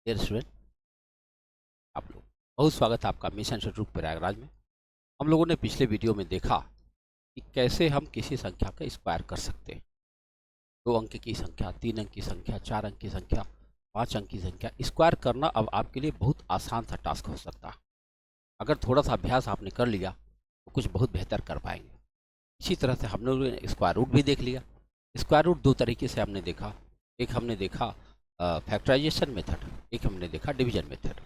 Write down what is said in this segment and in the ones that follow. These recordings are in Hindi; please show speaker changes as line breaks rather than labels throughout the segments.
डियर स्टूडेंट, आप लोग बहुत स्वागत है आपका मिशन शत्रुघ प्रयागराज में। हम लोगों ने पिछले वीडियो में देखा कि कैसे हम किसी संख्या का स्क्वायर कर सकते हैं। 2 अंक की संख्या, 3 अंक की संख्या, 4 अंक की संख्या, 5 अंक की संख्या स्क्वायर करना अब आपके लिए बहुत आसान सा टास्क हो सकता है। अगर थोड़ा सा अभ्यास आपने कर लिया तो कुछ बहुत बेहतर कर पाएंगे। इसी तरह से हम लोगों ने स्क्वायर रूट भी देख लिया। स्क्वायर रूट दो तरीके से हमने देखा। एक हमने देखा फैक्टराइजेशन मेथड, एक हमने देखा डिवीजन मेथड।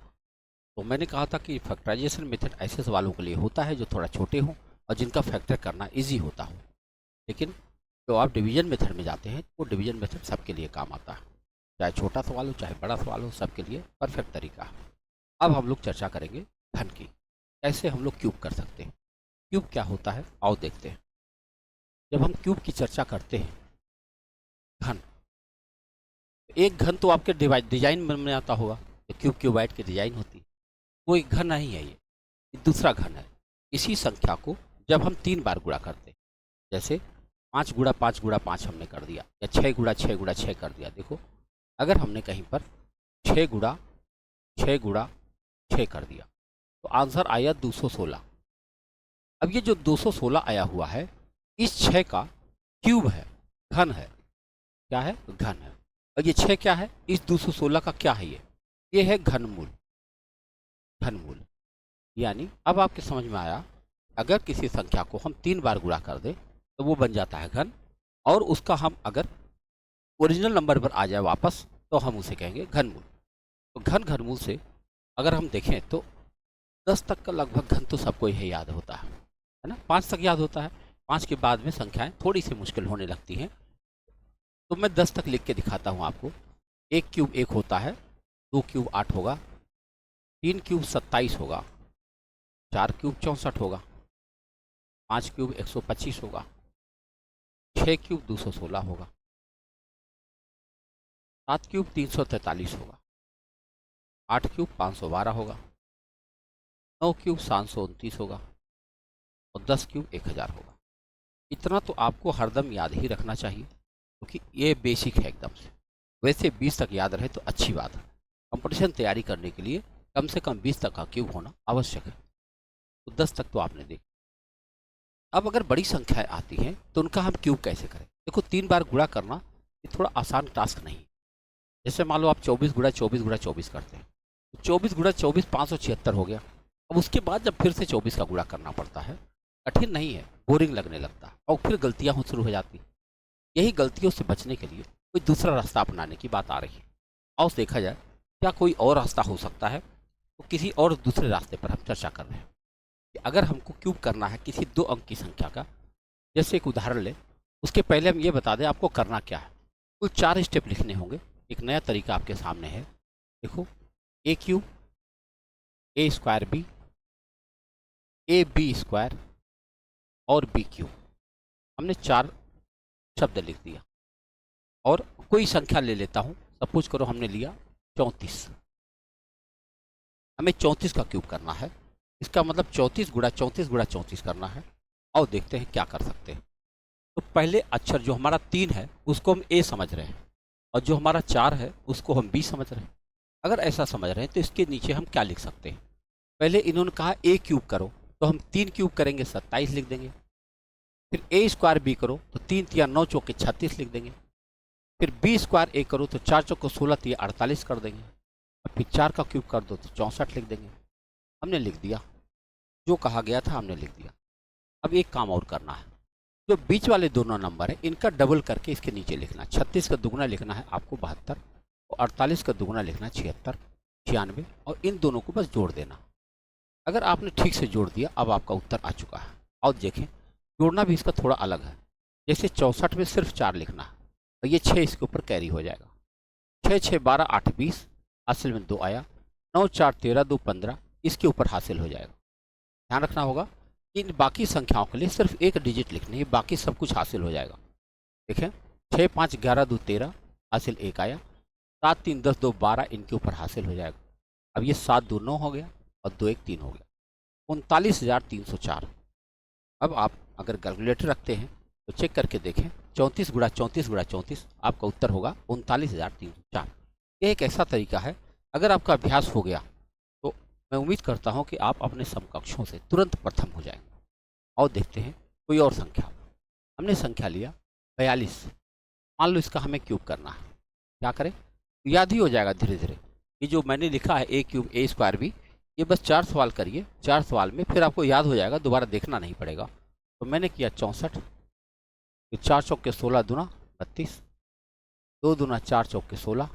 तो मैंने कहा था कि फैक्टराइजेशन मेथड ऐसे सवालों के लिए होता है जो थोड़ा छोटे हों और जिनका फैक्टर करना इजी होता हो। लेकिन जो आप डिवीजन मेथड में जाते हैं वो डिवीजन मेथड सबके लिए काम आता है, चाहे छोटा सवाल हो चाहे बड़ा सवाल हो, सबके लिए परफेक्ट तरीका है। अब हम लोग चर्चा करेंगे घन की, कैसे हम लोग क्यूब कर सकते हैं। क्यूब क्या होता है आओ देखते हैं। जब हम क्यूब की चर्चा करते हैं, घन, एक घन तो आपके डिजाइन में आता होगा, तो क्यूब क्यूबाइट की डिजाइन होती है, वो एक घन नहीं है, ये दूसरा घन है। इसी संख्या को जब हम 3 बार गुणा करते हैं, जैसे 5 गुणा 5 गुणा 5 हमने कर दिया, या 6 गुणा 6 गुणा 6 कर दिया। देखो, अगर हमने कहीं पर 6 गुणा 6 गुणा 6 कर दिया तो आंसर आया 216। अब ये जो 216 आया हुआ है, इस 6 का क्यूब है, घन है। क्या है? घन है। और ये 6 क्या है? इस 216 का क्या है? ये है घनमूल। घनमूल यानी अब आपके समझ में आया, अगर किसी संख्या को हम 3 बार गुणा कर दें तो वो बन जाता है घन, और उसका हम अगर ओरिजिनल नंबर पर आ जाए वापस तो हम उसे कहेंगे घनमूल। तो घन घनमूल से अगर हम देखें तो 10 तक का लगभग घन तो सबको ही याद होता है ना। 5 तक याद होता है, 5 के बाद में संख्याएं थोड़ी सी मुश्किल होने लगती हैं। तो मैं 10 तक लिख के दिखाता हूँ आपको। 1 क्यूब 1 होता है, 2 क्यूब 8 होगा, 3 क्यूब 27 होगा, 4 क्यूब 64 होगा, 5 क्यूब 125 होगा, 6 क्यूब 216 होगा, 7 क्यूब 343 होगा, 8 क्यूब 512 होगा, 9 क्यूब 729 होगा, और 10 क्यूब 1000 होगा। इतना तो आपको हरदम याद ही रखना चाहिए, क्योंकि ये बेसिक है एकदम से। वैसे 20 तक याद रहे तो अच्छी बात है। कंपटीशन तैयारी करने के लिए कम से कम 20 तक का क्यूब होना आवश्यक है। तो 10 तक तो आपने देखा। अब अगर बड़ी संख्याएं आती हैं तो उनका हम क्यूब कैसे करें। देखो, 3 बार गुणा करना ये थोड़ा आसान टास्क नहीं है। जैसे मान लो आप 24 गुणा 24 गुणा 24 करते हैं, तो 24 गुणा 24 576 हो गया। अब उसके बाद जब फिर से 24 का गुणा करना पड़ता है, कठिन नहीं है, बोरिंग लगने लगता है और फिर गलतियां शुरू हो जाती। यही गलतियों से बचने के लिए कोई दूसरा रास्ता अपनाने की बात आ रही है। आओ देखा जाए क्या कोई और रास्ता हो सकता है। तो किसी और दूसरे रास्ते पर हम चर्चा कर रहे हैं कि अगर हमको क्यूब करना है किसी 2 अंक की संख्या का। जैसे एक उदाहरण ले, उसके पहले हम ये बता दें आपको करना क्या है। कुल 4 स्टेप लिखने होंगे। एक नया तरीका आपके सामने है। देखो, A cube A² B, AB² और B क्यूब। हमने 4 शब्द लिख दिया। और कोई संख्या ले लेता हूँ, सपोज करो हमने लिया 34। हमें 34 का क्यूब करना है। इसका मतलब 34 गुणा 34 गुणा 34 करना है। और देखते हैं क्या कर सकते हैं। तो पहले अक्षर जो हमारा 3 है उसको हम A समझ रहे हैं, और जो हमारा 4 है उसको हम B समझ रहे हैं। अगर ऐसा समझ रहे हैं तो इसके नीचे हम क्या लिख सकते हैं। पहले इन्होंने कहा A क्यूब करो, तो हम 3 क्यूब करेंगे 27 लिख देंगे। फिर A² B करो तो 3 तिया 9 चौके 36 लिख देंगे। फिर B² A करो तो 4 चौको 16 तिया 48 कर देंगे। और फिर 4 का क्यूब कर दो तो 64 लिख देंगे। हमने लिख दिया, जो कहा गया था हमने लिख दिया। अब एक काम और करना है। जो बीच वाले दोनों नंबर है इनका डबल करके इसके नीचे लिखना। 36 का दुगुना लिखना है आपको 72, और 48 का दुगुना लिखना है 76, 96, और इन दोनों को बस जोड़ देना। अगर आपने ठीक से जोड़ दिया, अब आपका उत्तर आ चुका है। और देखें, जोड़ना भी इसका थोड़ा अलग है। जैसे 64 में सिर्फ 4 लिखना है, और ये 6 इसके ऊपर कैरी हो जाएगा। 6 6 12 8 20, हासिल में 2 आया। 9 4 13 2 15, इसके ऊपर हासिल हो जाएगा। ध्यान रखना होगा, इन बाकी संख्याओं के लिए सिर्फ एक डिजिट लिखनी है, बाकी सब कुछ हासिल हो जाएगा। देखें, 6 5 11 2 13, हासिल 1 आया। 7 3 10 2 12, इनके ऊपर हासिल हो जाएगा। अब ये 7 2 9 हो गया, और 2 1 3 हो गया। 39,304। अब आप अगर कैलकुलेटर रखते हैं तो चेक करके देखें, 34 गुणा 34 गुणा 34, आपका उत्तर होगा 39,304। यह एक ऐसा तरीका है, अगर आपका अभ्यास हो गया तो मैं उम्मीद करता हूँ कि आप अपने समकक्षों से तुरंत प्रथम हो जाएंगे। और देखते हैं कोई और संख्या। हमने संख्या लिया 42। मान लो इसका हमें क्यूब करना है, क्या करें? याद ही हो जाएगा धीरे धीरे। ये जो मैंने लिखा है ए क्यूब ए स्क्वायर बी, ये बस 4 सवाल करिए, 4 सवाल में फिर आपको याद हो जाएगा, दोबारा देखना नहीं पड़ेगा। तो मैंने किया 64, 4 चौक के 16 दूना 32, 2 दूना 4 चौक के 16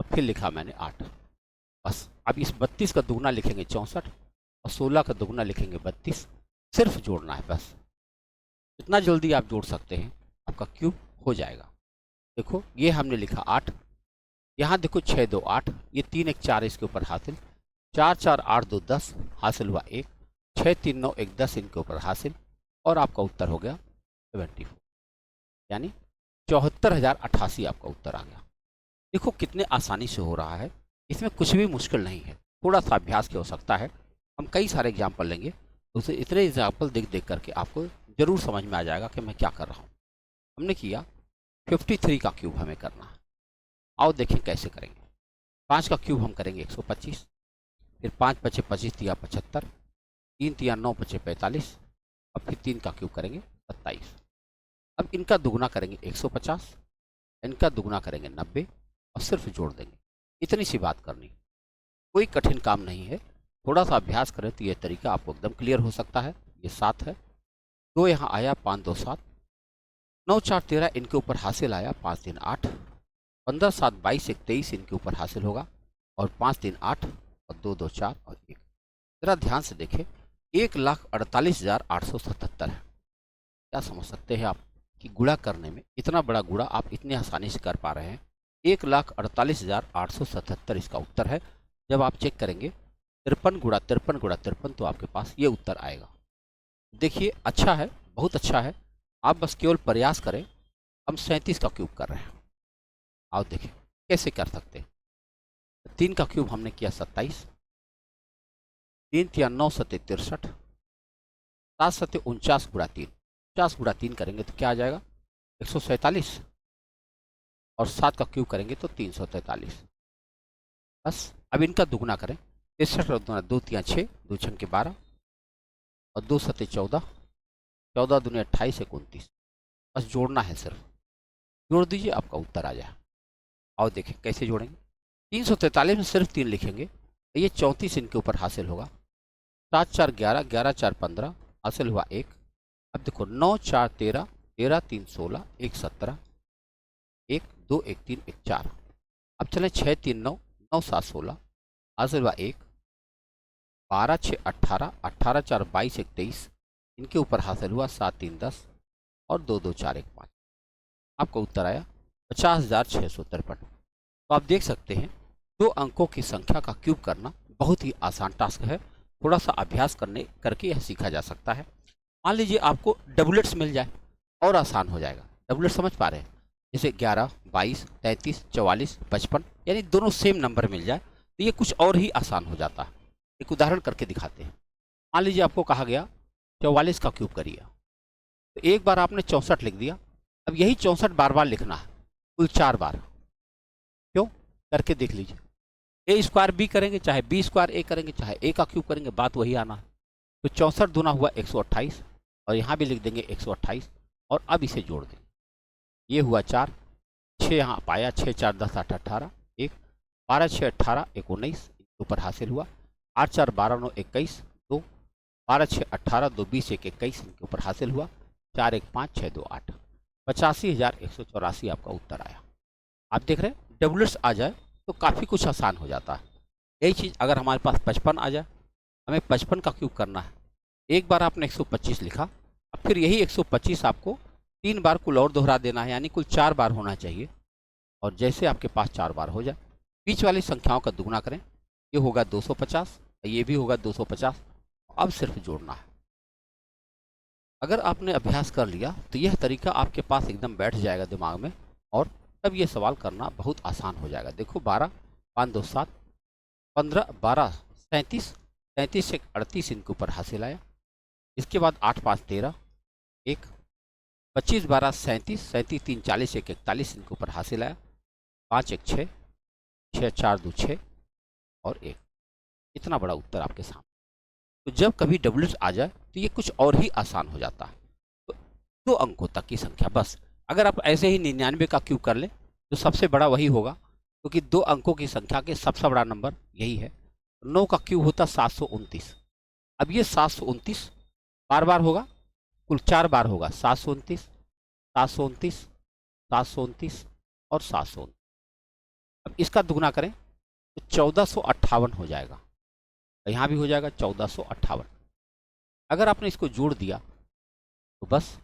और फिर लिखा मैंने 8। बस अब इस 32 का दुगना लिखेंगे 64 और 16 का दुगना लिखेंगे 32। सिर्फ जोड़ना है बस। जितना जल्दी आप जोड़ सकते हैं आपका क्यूब हो जाएगा। देखो ये हमने लिखा 8, यहाँ देखो 6 2 8, ये 3 1 4 इसके ऊपर हासिल, 4 4 8 2 10 हासिल हुआ 1, 6 3 9 1 10 इनके ऊपर हासिल और आपका उत्तर हो गया 74, यानी 74,088 आपका उत्तर आ गया। देखो कितने आसानी से हो रहा है, इसमें कुछ भी मुश्किल नहीं है, थोड़ा सा अभ्यास की आवश्यकता है। हम कई सारे एग्जाम्पल लेंगे, उसे इतने एग्जाम्पल देख देख करके आपको जरूर समझ में आ जाएगा कि मैं क्या कर रहा हूँ। हमने किया 53 का क्यूब हमें करना है। आओ देखें कैसे करेंगे। 5 का क्यूब हम करेंगे 125, फिर 5 बचे 25 तिया 75, 3 तिया 9 बचे 45 और फिर 3 का क्यूब करेंगे 27। अब इनका दुगना करेंगे 150, इनका दुगना करेंगे 90 और सिर्फ जोड़ देंगे। इतनी सी बात करनी, कोई कठिन काम नहीं है। थोड़ा सा अभ्यास करें तो ये तरीका आपको एकदम क्लियर हो सकता है। ये 7 है, 2 यहाँ आया 5 2 7, 9 4 13 इनके ऊपर हासिल आया, 5 3 8, 15 7 22 1 23 इनके ऊपर हासिल होगा और 5 3 8 और 2 2 4 और 1। जरा ध्यान से देखें, 1,48,877 है। क्या समझ सकते हैं आप कि गुणा करने में इतना बड़ा गुणा आप इतनी आसानी से कर पा रहे हैं? 1,48,877 इसका उत्तर है। जब आप चेक करेंगे 53 गुणा 53 गुणा 53 तो आपके पास ये उत्तर आएगा। देखिए अच्छा है, बहुत अच्छा है। आप बस केवल प्रयास करें। हम 37 का क्यूब कर रहे हैं। आओ देखें कैसे कर सकते हैं। 3 का क्यूब हमने किया 27, 3 तिया 9 सत्ते 63, 7 सत्ते 49 गुणा 3, 50 गुणा 3 करेंगे तो क्या आ जाएगा 147 और 7 का क्यूब करेंगे तो 343। बस अब इनका दुगना करें, 63 और दुना 2 तिया 6, 2 छंग के 12 और 2 सत्ते 14, 14 दूनी 28 29। बस जोड़ना है, सिर्फ जोड़ दीजिए आपका उत्तर आ जाए। आओ देखें कैसे जोड़ेंगे। 343 में सिर्फ 3 लिखेंगे, ये 34 इनके ऊपर हासिल होगा, 7 4 11, 11 4 15 हासिल हुआ 1। अब देखो 9 4 13, 13 3 16, 1 17, 1 2 1 3 1 4। अब चलें 6 3 9, 9 7 16 हासिल हुआ 1, 12 6 18, 18 4 22 1 23 इनके ऊपर हासिल हुआ 7 3 10 और 2 2 4 1 5। आपका उत्तर आया 50,653। तो आप देख सकते हैं 2 अंकों की संख्या का क्यूब करना बहुत ही आसान टास्क है। थोड़ा सा अभ्यास करके यह सीखा जा सकता है। मान लीजिए आपको डबलेट्स मिल जाए और आसान हो जाएगा। डबलेट समझ पा रहे हैं? जैसे 11 22 33 44 55, यानी दोनों सेम नंबर मिल जाए तो ये कुछ और ही आसान हो जाता है। एक उदाहरण करके दिखाते हैं। मान लीजिए आपको कहा गया 44 का क्यूब करिए, तो एक बार आपने 64 लिख दिया। अब यही 64 बार बार लिखना है, कुल 4 बार। क्यों? करके देख लीजिए। ए स्क्वायर बी करेंगे, चाहे बी स्क्वायर ए करेंगे, चाहे ए का क्यूब करेंगे, बात वही आना है। तो 64 दूना हुआ 128 और यहाँ भी लिख देंगे 128 और अब इसे जोड़ देंगे। ये हुआ 4, 6 यहाँ पाया, 6 4 10 8 18, 1 12 6 18 19 ऊपर हासिल हुआ, 8 4 12 9 21, 2 12 6 18 2 20 1 21 इनके ऊपर हासिल हुआ, 4 1 5 6 2 8। 85,184 आपका उत्तर आया। आप देख रहे हैं डबलेट्स आ जाए तो काफ़ी कुछ आसान हो जाता है। यही चीज़ अगर हमारे पास 55 आ जाए, हमें 55 का क्यूब करना है। एक बार आपने 125 लिखा, अब फिर यही 125 आपको 3 बार कुल और दोहरा देना है, यानी कुल 4 बार होना चाहिए। और जैसे आपके पास 4 बार हो जाए, बीच वाली संख्याओं का दुगना करें। ये होगा 250, ये भी होगा 250। अब सिर्फ जोड़ना है। अगर आपने अभ्यास कर लिया तो यह तरीका आपके पास एकदम बैठ जाएगा दिमाग में और तब ये सवाल करना बहुत आसान हो जाएगा। देखो 12 5 2 7, 15 12 37, 37 से 38 इनके ऊपर हासिल आया। इसके बाद 8 5 13, 1 25 12 37, 37 3 40 1 41 इनके ऊपर हासिल आया। 5 1 6, 6 4 2 6 और 1। इतना बड़ा उत्तर आपके सामने। तो जब कभी डब्ल्यू आ जाए तो ये कुछ और ही आसान हो जाता है। तो 2 अंकों तक की संख्या बस। अगर आप ऐसे ही 99 का क्यूब कर लें तो सबसे बड़ा वही होगा, क्योंकि 2 अंकों की संख्या के सबसे बड़ा नंबर यही है। 9 का क्यूब होता 729। अब ये 729 बार बार होगा, कुल 4 बार होगा। 729, 729, 729 और 729। अब इसका दुगना करें तो 1458 हो जाएगा। यहाँ भी हो जाएगा 1458। अगर आपने इसको जोड़ दिया तो बस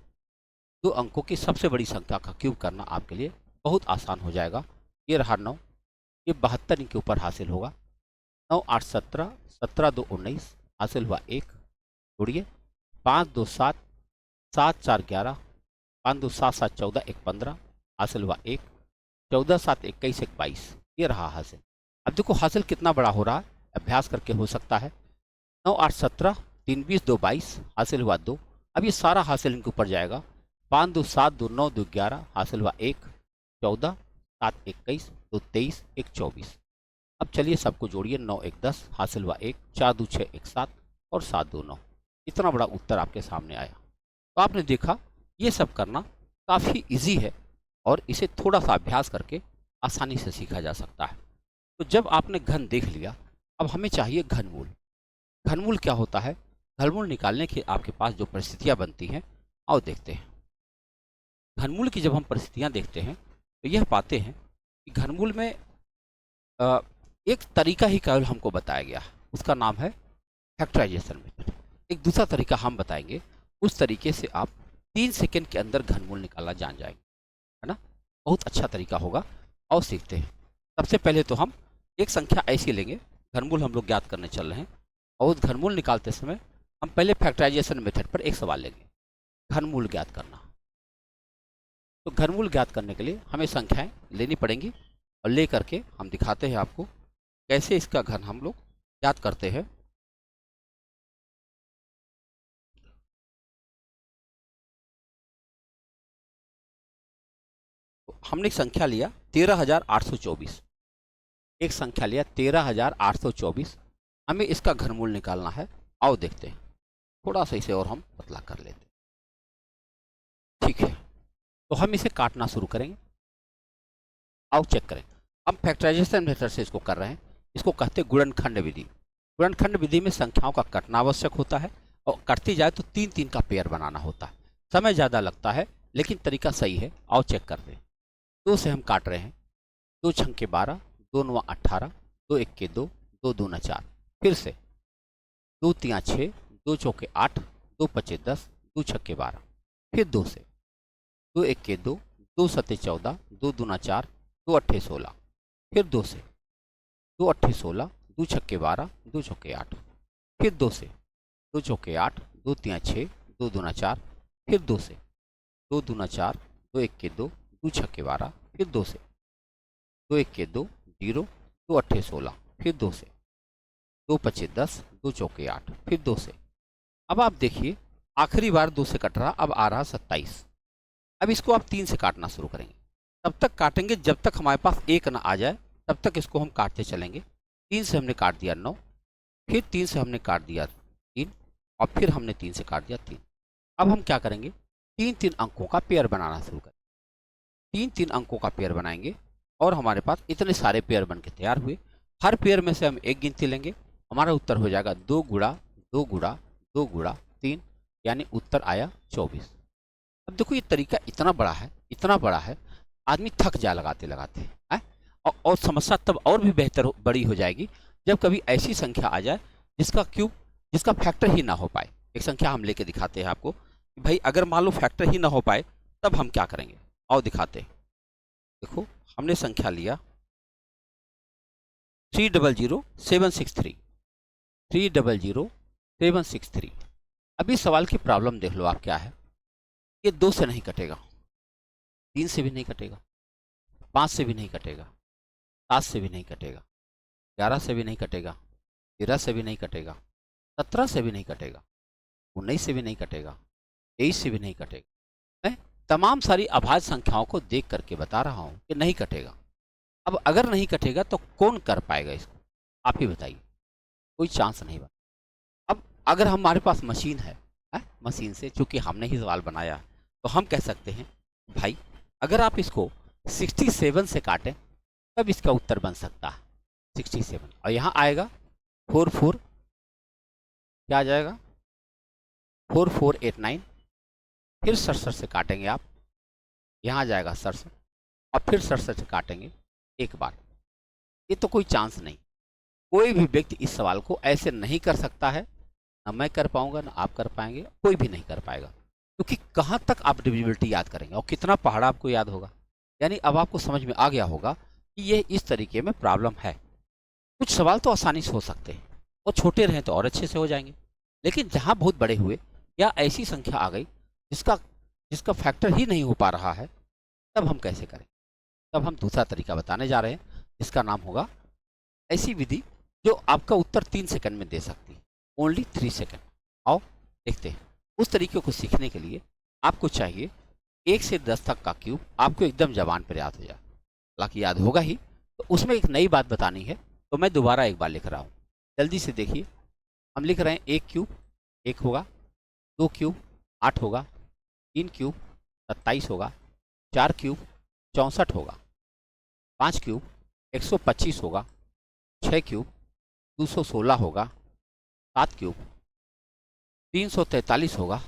2 अंकों की सबसे बड़ी संख्या का क्यूब करना आपके लिए बहुत आसान हो जाएगा। ये रहा 9, ये 72 इनके ऊपर हासिल होगा। 9 8 17, 17 2 19, हासिल हुआ 1। जोड़िए 5 2 7, 7 4 11, 5 2 7 7 14, 1 15, हासिल हुआ 1। 14 7 21, 1 22, ये रहा हासिल। अब देखो हासिल कितना बड़ा हो रहा है, अभ्यास करके हो सकता है। 9 8 17, 3 20 2 22, हासिल हुआ 2। अब ये सारा हासिल इनके ऊपर जाएगा। 5 2 7 2 9 2 11, हासिल हुआ 1। 14 7 21, 2 23, 1 24। अब चलिए सबको जोड़िए। 9 1 10, हासिल हुआ 1। 4 2 6 1 7 और 7 2 9। इतना बड़ा उत्तर आपके सामने आया। तो आपने देखा ये सब करना काफ़ी इजी है और इसे थोड़ा सा अभ्यास करके आसानी से सीखा जा सकता है। तो जब आपने घन देख लिया, अब हमें चाहिए घनमूल। घनमूल क्या होता है? घनमूल निकालने के आपके पास जो परिस्थितियाँ बनती हैं, आओ देखते हैं। घनमूल की जब हम परिस्थितियाँ देखते हैं तो यह पाते हैं कि घनमूल में एक तरीका ही केवल हमको बताया गया है, उसका नाम है फैक्टराइजेशन मेथड। एक दूसरा तरीका हम बताएंगे, उस तरीके से आप 3 सेकंड के अंदर घनमूल निकालना जान जाएंगे, है ना। बहुत अच्छा तरीका होगा और सीखते हैं। सबसे पहले तो हम एक संख्या ऐसी लेंगे, घनमूल हम लोग ज्ञात करने चल रहे हैं, और उस घनमूल निकालते समय हम पहले फैक्टराइजेशन मेथड पर एक सवाल लेंगे, घनमूल ज्ञात करना। तो घनमूल ज्ञात करने के लिए हमें संख्याएं लेनी पड़ेंगी और ले करके हम दिखाते हैं आपको कैसे इसका घन हम लोग ज्ञात करते हैं। तो हमने एक संख्या लिया 13,824, एक संख्या लिया 13,824। हमें इसका घनमूल निकालना है। आओ देखते हैं, थोड़ा सा इसे और हम पतला कर लेते हैं। ठीक है, तो हम इसे काटना शुरू करेंगे। आओ चेक करें। हम फैक्टराइजेशन मेथड से इसको कर रहे हैं, इसको कहते हैं गुणनखंड विधि। गुणनखंड विधि में संख्याओं का कटना आवश्यक होता है और कटती जाए तो 3-3 का पेयर बनाना होता है। समय ज़्यादा लगता है लेकिन तरीका सही है। आओ चेक करते हैं। 2 से हम काट रहे हैं। 2 छंके 12, 2 9 18, 2 1 2, 2 2 4। फिर से 2 3 6, 2 चौके 8, 2 5 10, 2 छक्के 12। फिर 2 से 2 1 2, 2 7 14, 2 2 4, 2 8 16। फिर 2 से 2 8 16, 2 छक्के 12, 2 चौके 8। फिर 2 से 2 चौके 8, 2 3 6, 2 2 4। फिर 2 से 2 2 4, 2 1 2, 2 छक्के 12। फिर 2 से 2 1 2 0, 2 8 16। फिर 2 से 2 5 10, 2 चौके 8। फिर 2 से। अब आप देखिए आखिरी बार 2 से कट रहा, अब आ रहा 27। अब इसको आप 3 से काटना शुरू करेंगे। तब तक काटेंगे जब तक हमारे पास 1 ना आ जाए, तब तक इसको हम काटते चलेंगे। 3 से हमने काट दिया 9, फिर 3 से हमने काट दिया 3, और फिर हमने 3 से काट दिया 3। अब हम क्या करेंगे? 3-3 अंकों का पेयर बनाना शुरू करें। 3-3 अंकों का पेयर बनाएंगे और हमारे पास इतने सारे पेयर बन के तैयार हुए। हर पेयर में से हम एक गिनती लेंगे। हमारा उत्तर हो जाएगा 2 गुणा 2 गुणा 2 गुणा 3, यानी उत्तर आया 24। अब देखो ये तरीका इतना बड़ा है, इतना बड़ा है, आदमी थक जाए लगाते लगाते है। और समस्या तब और भी बेहतर बड़ी हो जाएगी जब कभी ऐसी संख्या आ जाए जिसका क्यूब, जिसका फैक्टर ही ना हो पाए। एक संख्या हम लेके दिखाते हैं आपको कि भाई अगर मान लो फैक्टर ही ना हो पाए तब हम क्या करेंगे। आओ दिखाते हैं। देखो हमने संख्या लिया 300763, 300763। अभी सवाल की प्रॉब्लम देख लो आप क्या है। ये 2 से नहीं कटेगा, 3 से भी नहीं कटेगा, 5 से भी नहीं कटेगा, 7 से भी नहीं कटेगा, 11 से भी नहीं कटेगा, 13 से भी नहीं कटेगा, 17 से भी नहीं कटेगा, 19 से भी नहीं कटेगा, 23 से भी नहीं कटेगा। मैं तमाम सारी अभाज्य संख्याओं को देख करके बता रहा हूं कि नहीं कटेगा। अब अगर नहीं कटेगा तो कौन कर पाएगा इसको? आप ही बताइए, कोई चांस नहीं बना। अब अगर हमारे पास मशीन है, मशीन से चूंकि हमने ही सवाल बनाया है, तो हम कह सकते हैं भाई अगर आप इसको 67 से काटें तब इसका उत्तर बन सकता है 67, और यहाँ आएगा 44, क्या आ जाएगा 4489, फिर 67 से काटेंगे आप, यहाँ आ जाएगा 67, और फिर 67 से काटेंगे एक बार। ये तो कोई चांस नहीं, कोई भी व्यक्ति इस सवाल को ऐसे नहीं कर सकता है, ना मैं कर पाऊंगा ना आप कर पाएंगे, कोई भी नहीं कर पाएगा, क्योंकि कहाँ तक आप डिविजिबिलिटी याद करेंगे और कितना पहाड़ा आपको याद होगा। यानी अब आपको समझ में आ गया होगा कि ये इस तरीके में प्रॉब्लम है। कुछ सवाल तो आसानी से हो सकते हैं और छोटे रहें तो और अच्छे से हो जाएंगे, लेकिन जहाँ बहुत बड़े हुए या ऐसी संख्या आ गई जिसका जिसका फैक्टर ही नहीं हो पा रहा है, तब हम कैसे करें? तब हम दूसरा तरीका बताने जा रहे हैं, जिसका नाम होगा ऐसी विधि जो आपका उत्तर 3 सेकंड में दे सकती है, ओनली 3 सेकंड। आओ देखते हैं। उस तरीके को सीखने के लिए आपको चाहिए 1 से 10 तक का क्यूब आपको एकदम जबान पर याद हो जाए, हालांकि याद होगा ही, तो उसमें एक नई बात बतानी है, तो मैं दोबारा एक बार लिख रहा हूँ, जल्दी से देखिए। हम लिख रहे हैं 1 क्यूब 1 होगा, 2 क्यूब 8 होगा, 3 क्यूब 27 होगा, 4 क्यूब 64 होगा, 5 क्यूब 125 होगा, 6 क्यूब 216 होगा, 7 क्यूब 343 होगा,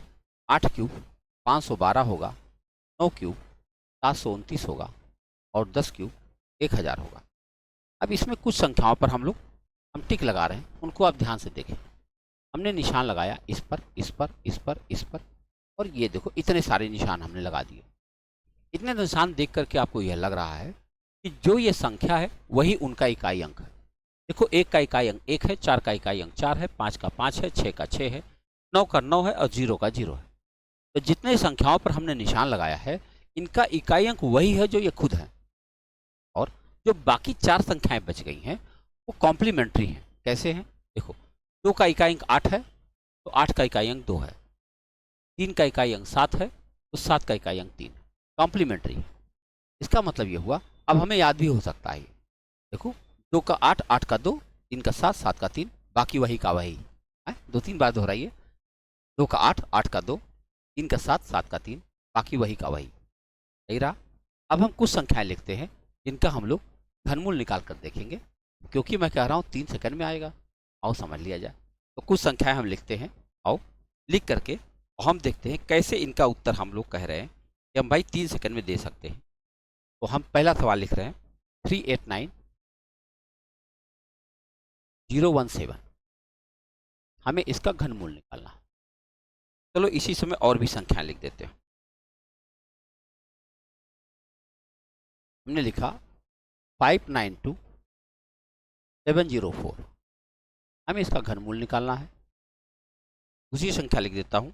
8 क्यूब 512 होगा, 9 क्यूब 729 होगा, और 10 क्यूब 1000 होगा। अब इसमें कुछ संख्याओं पर हम टिक लगा रहे हैं, उनको आप ध्यान से देखें। हमने निशान लगाया इस पर, इस पर, इस पर, इस पर, और ये देखो इतने सारे निशान हमने लगा दिए। इतने निशान देख करके आपको यह लग रहा है कि जो ये संख्या है वही उनका इकाई अंक है। देखो 1 का इकाई अंक 1 है, 4 का इकाई अंक 4 है, 5 का 5 है, 6 का 6 है, 9 का 9 है, और 0 का 0 है। तो जितने संख्याओं पर हमने निशान लगाया है इनका इकाई अंक वही है जो ये खुद है, और जो बाकी 4 संख्याएं बच गई हैं वो कॉम्प्लीमेंट्री हैं। कैसे हैं? देखो 2 का इकाई अंक 8 है तो 8 का इकाई अंक 2 है, 3 का इकाई अंक 7 है तो 7 का इकाई अंक 3, कॉम्प्लीमेंट्री है। इसका मतलब ये हुआ, अब हमें याद भी हो सकता है। देखो 2 का 8, 8 का 2, 3 का 7, 7 का 3, बाकी वही का वही है। 2-3 बार दोहराइए, 2 का 8, 8 का 2, 3 का 7, 7 का 3, बाकी वही का वही। सही रहा। अब हम कुछ संख्याएं लिखते हैं जिनका हम लोग घनमूल निकाल कर देखेंगे, क्योंकि मैं कह रहा हूँ 3 सेकंड में आएगा, आओ समझ लिया जाए। तो कुछ संख्याएं हम लिखते हैं, आओ लिख करके हम देखते हैं कैसे इनका उत्तर हम लोग कह रहे हैं कि हम भाई 3 सेकंड में दे सकते हैं। तो हम पहला सवाल लिख रहे हैं 389017, हमें इसका घनमूल निकालना है। चलो इसी समय और भी संख्याएं लिख देते हैं। हमने लिखा 592704, हमें इसका घनमूल निकालना है। दूसरी संख्या लिख देता हूं,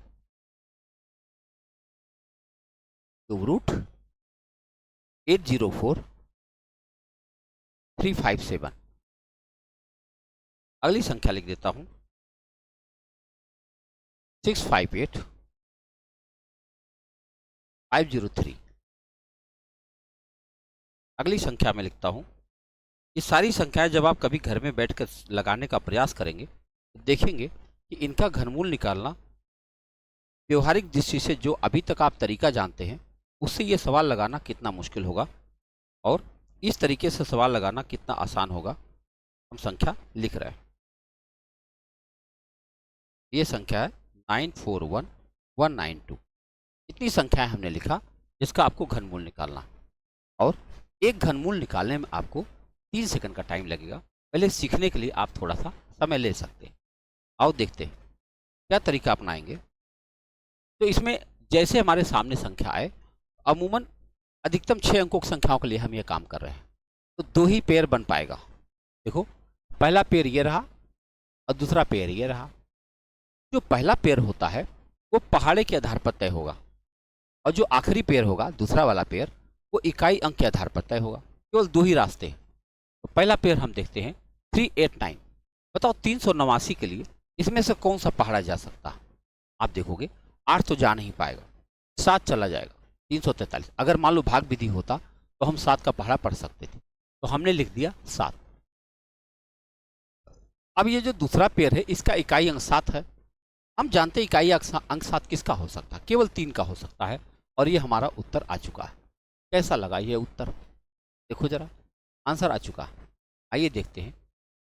क्यूब रूट 804357। अगली संख्या लिख देता हूं 658503। अगली संख्या में लिखता हूं, ये सारी संख्याएं जब आप कभी घर में बैठकर लगाने का प्रयास करेंगे तो देखेंगे कि इनका घनमूल निकालना व्यवहारिक दृष्टि से जो अभी तक आप तरीका जानते हैं उससे ये सवाल लगाना कितना मुश्किल होगा, और इस तरीके से सवाल लगाना कितना आसान होगा। हम संख्या लिख रहे हैं, ये संख्या है 941192। इतनी संख्याएं हमने लिखा जिसका आपको घनमूल निकालना, और एक घनमूल निकालने में आपको 3 सेकंड का टाइम लगेगा। पहले सीखने के लिए आप थोड़ा सा समय ले सकते हैं। आओ देखते हैं क्या तरीका अपनाएंगे। तो इसमें जैसे हमारे सामने संख्या आए, अमूमन अधिकतम 6 अंकों की संख्याओं के लिए हम ये काम कर रहे हैं, तो 2 ही पेयर बन पाएगा। देखो पहला पेयर ये रहा और दूसरा पेयर ये रहा। जो पहला पेयर होता है वो पहाड़े के आधार पर तय होगा, और जो आखिरी पेयर होगा दूसरा वाला पेयर वो इकाई अंक के आधार पर तय होगा। केवल 2 ही रास्ते हैं। तो पहला पेयर हम देखते हैं 389। बताओ 389 के लिए इसमें से कौन सा पहाड़ा जा सकता है? आप देखोगे 8 तो जा नहीं पाएगा, 7 चला जाएगा, 343। अगर मान लो भाग विधि होता तो हम 7 का पहाड़ा पढ़ सकते थे, तो हमने लिख दिया 7। अब ये जो दूसरा पेयर है इसका इकाई अंक 7 है। हम जानते हैं इकाई अंक 7 किसका हो सकता है, केवल 3 का हो सकता है। और ये हमारा उत्तर आ चुका है। कैसा लगा ये उत्तर, देखो जरा, आंसर आ चुका है। आइए देखते हैं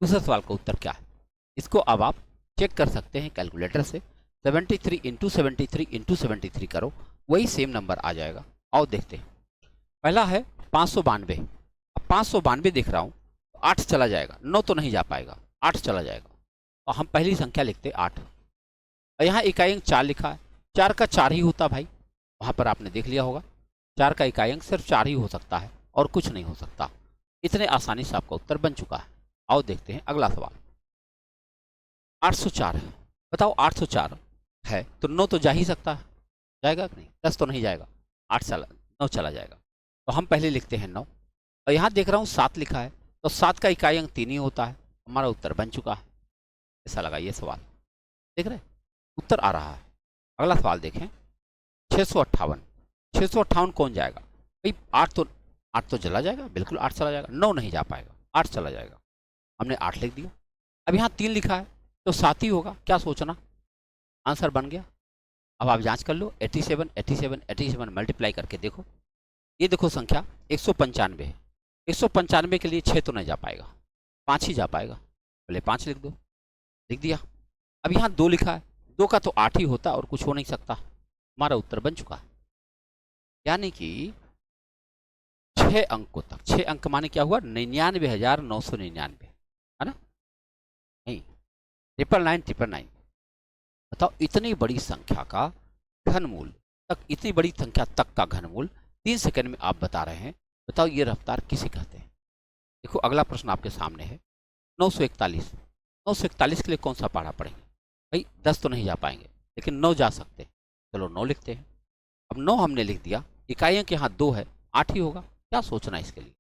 दूसरे सवाल का उत्तर क्या है। इसको अब आप चेक कर सकते हैं कैलकुलेटर से। 73 इंटू 73 इंटू 73 करो, वही सेम नंबर आ जाएगा। आओ देखते हैं। पहला है 592। अब 592 देख रहा हूँ तो 8 चला जाएगा, 9 तो नहीं जा पाएगा, 8 चला जाएगा। और हम पहली संख्या लिखते 8। और यहाँ इकाई अंक 4 लिखा है, 4 का 4 ही होता भाई, वहाँ पर आपने देख लिया होगा। 4 का इकाई अंक सिर्फ 4 ही हो सकता है और कुछ नहीं हो सकता। इतने आसानी से आपका उत्तर बन चुका है। आओ देखते हैं अगला सवाल। 804 है। बताओ 804 है तो 9 तो जा ही सकता है, जाएगा कि नहीं? 10 तो नहीं जाएगा, 9 चला जाएगा। तो हम पहले लिखते हैं 9। और यहाँ देख रहा हूँ 7 लिखा है, तो 7 का इकाई अंक 3 ही होता है। हमारा उत्तर बन चुका है। ऐसा लगा ये सवाल, देख रहे उत्तर आ रहा है। अगला सवाल देखें। 658। 658 कौन जाएगा भाई? 8 तो चला जाएगा, बिल्कुल 8 चला जाएगा। 9 नहीं जा पाएगा, 8 चला जाएगा। हमने 8 लिख दिया। अब यहाँ 3 लिखा है तो 7 ही होगा, क्या सोचना, आंसर बन गया। अब आप जांच कर लो, 87 87 87 मल्टीप्लाई करके देखो। ये देखो संख्या 195 है। 195 के लिए 6 तो नहीं जा पाएगा, 5 ही जा पाएगा। पहले 5 लिख दो, लिख दिया। अब यहाँ 2 लिखा है, 2 का तो 8 ही होता और कुछ हो नहीं सकता। हमारा उत्तर बन चुका है। यानी कि 6 अंकों तक, 6 अंक माने क्या हुआ, 99,999, है ना? नहीं, 999। बताओ इतनी बड़ी संख्या का घनमूल तक, इतनी बड़ी संख्या तक का घनमूल 3 सेकंड में आप बता रहे हैं। बताओ ये रफ्तार किसे कहते हैं? देखो अगला प्रश्न आपके सामने है। 941। 941 के लिए कौन सा पहाड़ा पढ़ेंगे भाई? 10 तो नहीं जा पाएंगे, लेकिन 9 जा सकते हैं। चलो 9 लिखते हैं। अब 9 हमने लिख दिया, इकाई अंक यहाँ 2 है, 8 ही होगा। क्या सोचना है इसके लिए?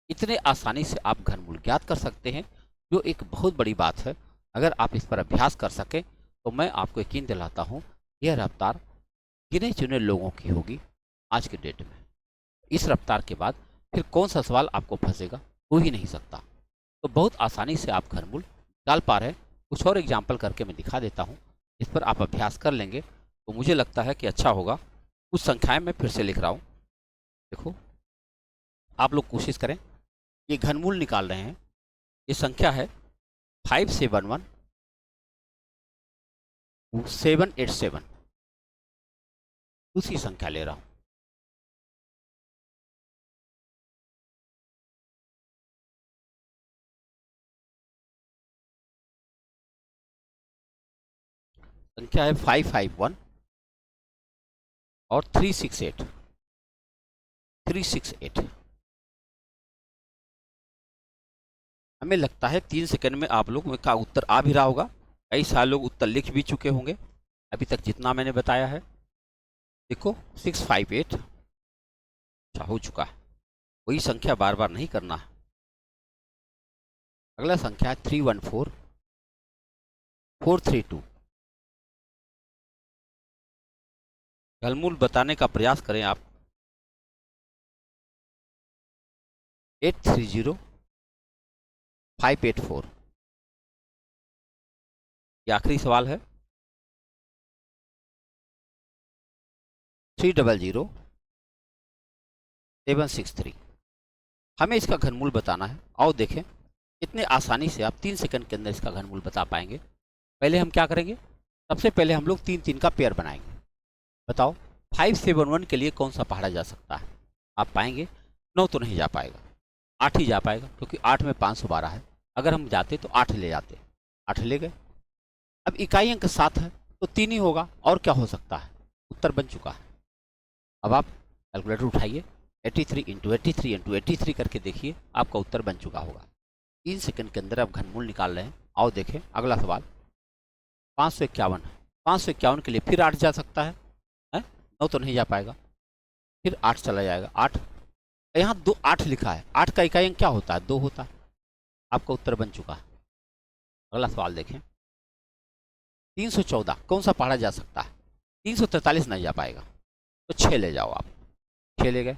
इतने आसानी से आप घनमूल ज्ञात कर सकते हैं, जो एक बहुत बड़ी बात है। अगर आप इस पर अभ्यास कर सकें तो मैं आपको यकीन दिलाता हूँ यह रफ्तार गिने चुने लोगों की होगी आज के डेट में। इस रफ्तार के बाद फिर कौन सा सवाल आपको फंसेगा, हो ही नहीं सकता। तो बहुत आसानी से आप घनमूल निकाल पा रहे हैं। कुछ और एग्जाम्पल करके मैं दिखा देता हूँ, इस पर आप अभ्यास कर लेंगे तो मुझे लगता है कि अच्छा होगा। कुछ संख्याएं मैं फिर से लिख रहा हूँ, देखो आप लोग कोशिश करें। ये घनमूल निकाल रहे हैं, ये संख्या है 571787। दूसरी संख्या ले रहा हूँ, संख्या है 551 और 368। 368 हमें लगता है 3 सेकंड में आप लोग का उत्तर आ भी रहा होगा। कई सारे लोग उत्तर लिख भी चुके होंगे अभी तक जितना मैंने बताया है। देखो 658 अच्छा हो चुका है, वही संख्या बार बार नहीं करना है। अगला संख्या है 314 432। घनमूल बताने का प्रयास करें आप। 830 584। ये आखिरी सवाल है। 300 763। हमें इसका घनमूल बताना है। आओ देखें कितने आसानी से आप 3 सेकंड के अंदर इसका घनमूल बता पाएंगे। पहले हम क्या करेंगे, सबसे पहले हम लोग 3-3 का पेयर बनाएंगे। बताओ 571 के लिए कौन सा पहाड़ा जा सकता है? आप पाएंगे 9 तो नहीं जा पाएगा, 8 ही जा पाएगा, क्योंकि 8 में 512 है। अगर हम जाते तो 8 ले जाते, 8 ले गए। अब इकाई अंक 7 है तो 3 ही होगा, और क्या हो सकता है? उत्तर बन चुका है। अब आप कैलकुलेटर उठाइए, 83 इंटू 83 इंटू 83 करके देखिए, आपका उत्तर बन चुका होगा। 3 सेकंड के अंदर आप घनमूल निकाल रहे हैं। आओ देखें अगला सवाल। 551 है, 551 के लिए फिर 8 जा सकता है, 9 तो नहीं जा पाएगा, फिर 8 चला जाएगा। 8 यहाँ 8 लिखा है, 8 का इकाई अंक क्या होता है? 2 होता है। आपका उत्तर बन चुका है। अगला सवाल देखें। 314 कौन सा पहाड़ा जा सकता है? 343 नहीं जा पाएगा, तो 6 ले जाओ आप, 6 ले गए।